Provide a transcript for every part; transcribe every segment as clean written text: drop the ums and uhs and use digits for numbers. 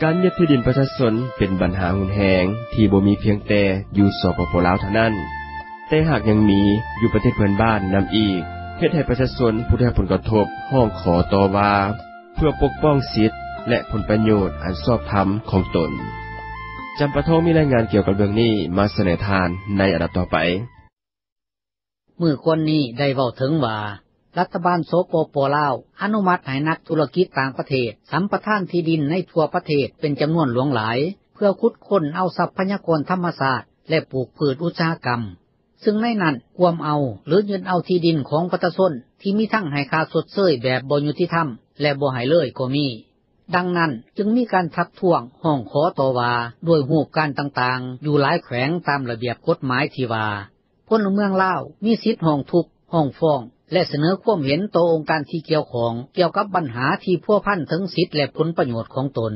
การยึดที่ดินประชาชนเป็นปัญหาหุนแหงที่บ่มีเพียงแต่อยู่สปป.ลาวเท่านั้นแต่หากยังมีอยู่ประเทศเพื่อนบ้านนำอีกเฮ็ดให้ประชาชนผู้ได้รับผลกระทบร้องขอต่อว่าเพื่อปกป้องสิทธิและผลประโยชน์อันชอบธรรมของตนจำปาทองมีรายงานเกี่ยวกับเรื่องนี้มาเสนอทานในอันดับต่อไปมื้อก่อนนี้ได้เว้าถึงว่ารัฐบาลสปป.ลาวอนุมัติให้นักธุรกิจต่างประเทศสัมปทานที่ดินในทั่วประเทศเป็นจำนวนหลวงหลายเพื่อขุดค้นเอาทรัพยากรธรรมชาติและปลูกพืชอุตสาหกรรมซึ่งในนั้นรวมเอาหรือยึดเอาที่ดินของประชาชนที่มีทั้งให้ค่าชดเชยแบบบ่ยุติธรรมและบ่ให้เลยก็มีดังนั้นจึงมีการทักท้วงร้องขอต่อว่าด้วยรูปการต่างๆอยู่หลายแขวงตามระเบียบกฎหมายที่ว่าพลเมืองลาวมีสิทธิ์ร้องทุกข์ร้องฟ้องและเสนอความเห็นต่อองค์การที่เกี่ยวข้องเกี่ยวกับปัญหาที่พัวพันถึงสิทธิและผลประโยชน์ของตน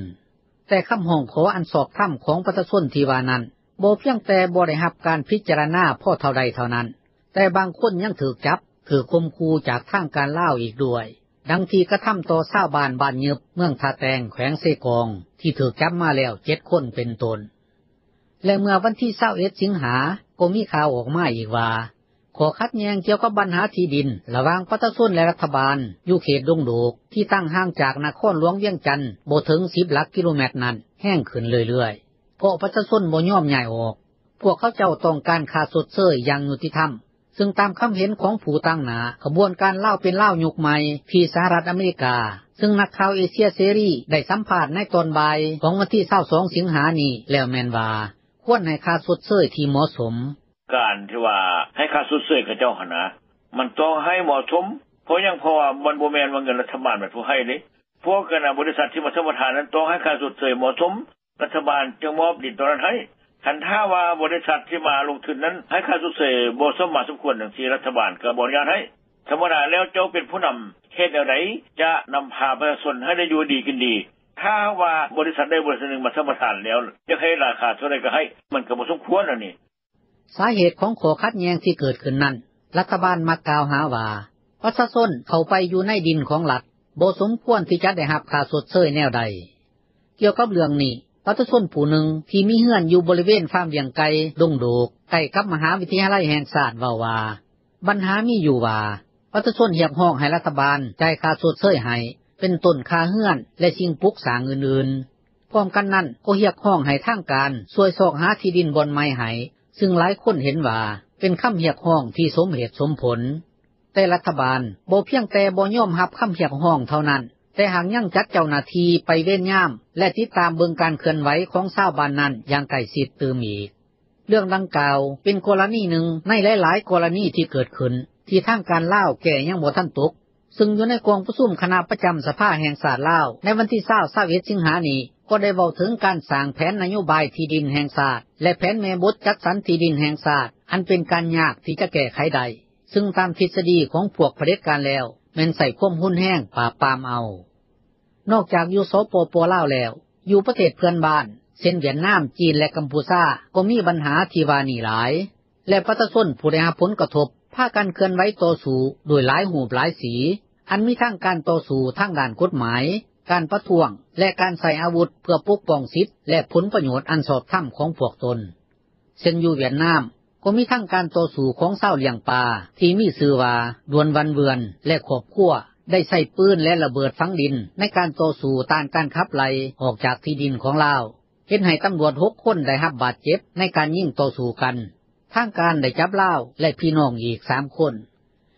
แต่คำร้องขออันชอบธรรมของประชาชนที่ว่านั้นบ่เพียงแต่บ่ได้รับการพิจารณาพอเท่าใดเท่านั้นแต่บางคนยังถูกจับถูกข่มขู่จากทางการลาวอีกด้วยดังที่กระทำต่อชาวบ้านบ้านยึบเมืองท่าแตงแขวงเซกองที่ถูกจับมาแล้ว7คนเป็นต้นและเมื่อวันที่21สิงหาก็มีข่าวออกมาอีกว่าขอคัดแย้งเกี่ยวกับปัญหาที่ดินระหว่างประชาชนและรัฐบาลอยู่เขตดงโดกที่ตั้งห่างจากนครหลวงเวียงจันทน์บ่ถึง10หลักกิโลเมตรนั้นแห้งขึ้นเรื่อยๆเพราะประชาชนบ่ยอมย้ายออกพวกเขาเจ้าต้องการค่าชดเชยอย่างยุติธรรมซึ่งตามคำเห็นของผู้ตั้งหน้าขบวนการเล่าเป็นเล่ายุคใหม่ที่สหรัฐอเมริกาซึ่งนักข่าวเอเชียเสรีได้สัมภาษณ์ในตอนบ่ายของวันที่22สิงหานี้แล้วแม่นว่าควรให้ค่าชดเชยที่เหมาะสมการที่ว่าให้ค่าชดเชยกับเจ้าหนะมันต้องให้เหมาะสมเพราะยังเพราะว่ามันบ่แม่นว่าเงินรัฐบาลเป็นผู้ให้เด้พวกกันบริษัทที่มาสมทานนั้นต้องให้ค่าชดเชยเหมาะสมรัฐบาลจึงมอบดินตรงนั้นให้คันถ้าว่าบริษัทที่มาลงทุนนั้นให้ค่าชดเชยบ่สมมาสมควรจังซี่รัฐบาลก็บ่อนุญาตให้ธรรมดาแล้วเจ้าเป็นผู้นำเฮ็ดแนวใดจะนำพาประชาชนให้ได้อยู่ดีกินดีถ้าว่าบริษัทใดบริษัทหนึ่งมาสมทานแล้วจะให้ราคาเท่าใดก็ให้มันก็บ่สมควรอันนี้สาเหตุของข้อขัดแย้งที่เกิดขึ้นนั้นรัฐบาลมักกล่าวหาว่าประชาชนเข้าไปอยู่ในดินของรัฐบ่สมควรที่จะได้รับค่าชดเชยแนวใดเกี่ยวกับเรื่องนี้ประชาชนผู้หนึ่งที่มีเฮือนอยู่บริเวณฟาร์มเลี้ยงไก่ดงโดกใกล้กับมหาวิทยาลัยแห่งชาติเว้าว่าปัญหามีอยู่ว่าประชาชนเรียกร้องให้รัฐบาลจ่ายค่าชดเชยให้เป็นต้นค่าเฮือนและสิ่งปลูกสร้างอื่นๆพร้อมกันนั้นก็เรียกร้องให้ทางการช่วยซอกหาที่ดินบอนไม้ให้ซึ่งหลายคนเห็นว่าเป็นคำเรียกร้องที่สมเหตุสมผลแต่รัฐบาลบ่เพียงแต่บ่ยอมรับคำเรียกร้องเท่านั้นแต่หากยังจัดเจ้าหน้าที่ไปเว้นยามและติดตามเบิ่งการเคลื่อนไหวของชาวบ้านนั้นอย่างใกล้ชิดตื่มอีกเรื่องดังกล่าวเป็นกรณีหนึ่งในหลายๆกรณีที่เกิดขึ้นที่ทางการลาวแก้ยังบ่ทันตกซึ่งอยู่ในกองประชุมคณะประจำสภาแห่งชาติลาวในวันที่21สิงหาคมนี้ก็ได้เว้าถึงการสร้างแผนนโยบายที่ดินแห่งชาติและแผนแม่บทจัดสรรที่ดินแห่งชาติอันเป็นการยากที่จะแก้ไขได้ซึ่งตามทฤษฎีของพวกเผด็จการแล้วแม่นใส่ความรุนแรงปราบปรามเอานอกจากอยู่สปป.ลาวแล้วอยู่ประเทศเพื่อนบ้านเช่นเวียดนามจีนและกัมพูชาก็มีปัญหาที่ว่านี้หลายและประชาชนผู้ได้รับผลกระทบพากันเคลื่อนไหวต่อสู้โดยหลายรูปหลายสีอันมีทั้งการต่อสู้ทางด้านกฎหมายการประท้วงและการใช้อาวุธเพื่อปกป้องสิทธิและผลประโยชน์อันชอบธรรมของพวกตนเช่นอยู่เวียดนามก็มีทั้งการต่อสู้ของชาวเลี้ยงปลาที่มีชื่อว่าดวนวันเวือนและครอบครัวได้ใช้ปืนและระเบิดฝังดินในการต่อสู้ต้านการขับไล่ออกจากที่ดินของลาวเฮ็ดให้ตำรวจ6คนได้รับบาดเจ็บในการยิงต่อสู้กันทางการได้จับลาวและพี่น้องอีก3คน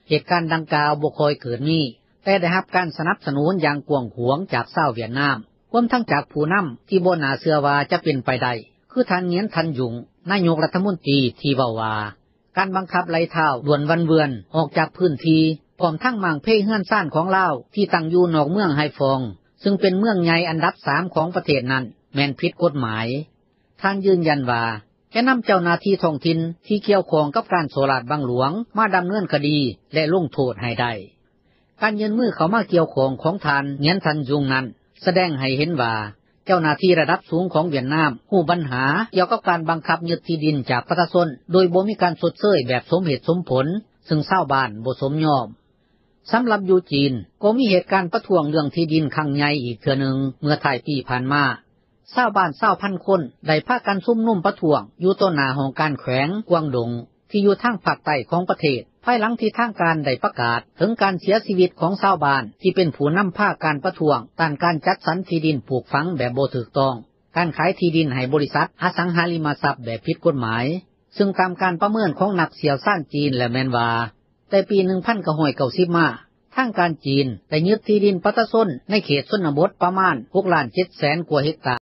เหตุการณ์ดังกล่าวบ่ค่อยเกิดมีแต่ได้รับการสนับสนุนอย่างกว้างขวางจากชาวเวียดนามรวมทั้งจากผู้นำที่บ่น่าเชื่อว่าจะเป็นไปได้คือท่านเหงียนทันหยุงนายกรัฐมนตรีที่เว้าว่าการบังคับไล่เท้าดวนวันเวือนออกจากพื้นที่พร้อมทั้งมั่งเพเฮือนซ่านของลาวที่ตั้งอยู่นอกเมืองไฮฟองซึ่งเป็นเมืองใหญ่อันดับ3ของประเทศนั้นแม่นผิดกฎหมายท่านยืนยันว่าจะนำเจ้าหน้าที่ท้องถิ่นที่เกี่ยวข้องกับการโสราดบังหลวงมาดำเนินคดีและลงโทษให้ได้การยื่นมือเข้ามาเกี่ยวข้องของท่านเหงียนทันยุงนั้นแสดงให้เห็นว่าเจ้าหน้าที่ระดับสูงของเวียดนามฮู้ปัญหาเกี่ยวกับการบังคับยึดที่ดินจากประชาชนโดยบ่มีการชดเชยแบบสมเหตุสมผลซึ่งชาวบ้านบ่สมยอมสำหรับอยู่จีนก็มีเหตุการณ์ประท้วงเรื่องที่ดินครั้งใหญ่อีกเทื่อนึงเมื่อท้ายปีผ่านมา ชาวบ้าน20,000 คนได้พากันซุ่มนุ่มประท้วงอยู่ต่อหน้าห้องการแขวงกวางดงที่อยู่ทางภาคใต้ของประเทศภายหลังที่ทางการได้ประกาศถึงการเสียชีวิตของชาวบ้านที่เป็นผู้นำพาการประท้วงต้านการจัดสรรที่ดินปลูกฝังแบบบ่ถูกต้องการขายที่ดินให้บริษัทอสังหาริมทรัพย์แบบผิดกฎหมายซึ่งตามการประเมินของนักเสี่ยวซ่านจีนและแม่นว่าแต่ปี 1990 มาทางการจีนได้ยึดที่ดินประชาชนในเขตชนบทประมาณ 6,700,000 กว่าเฮกตาร์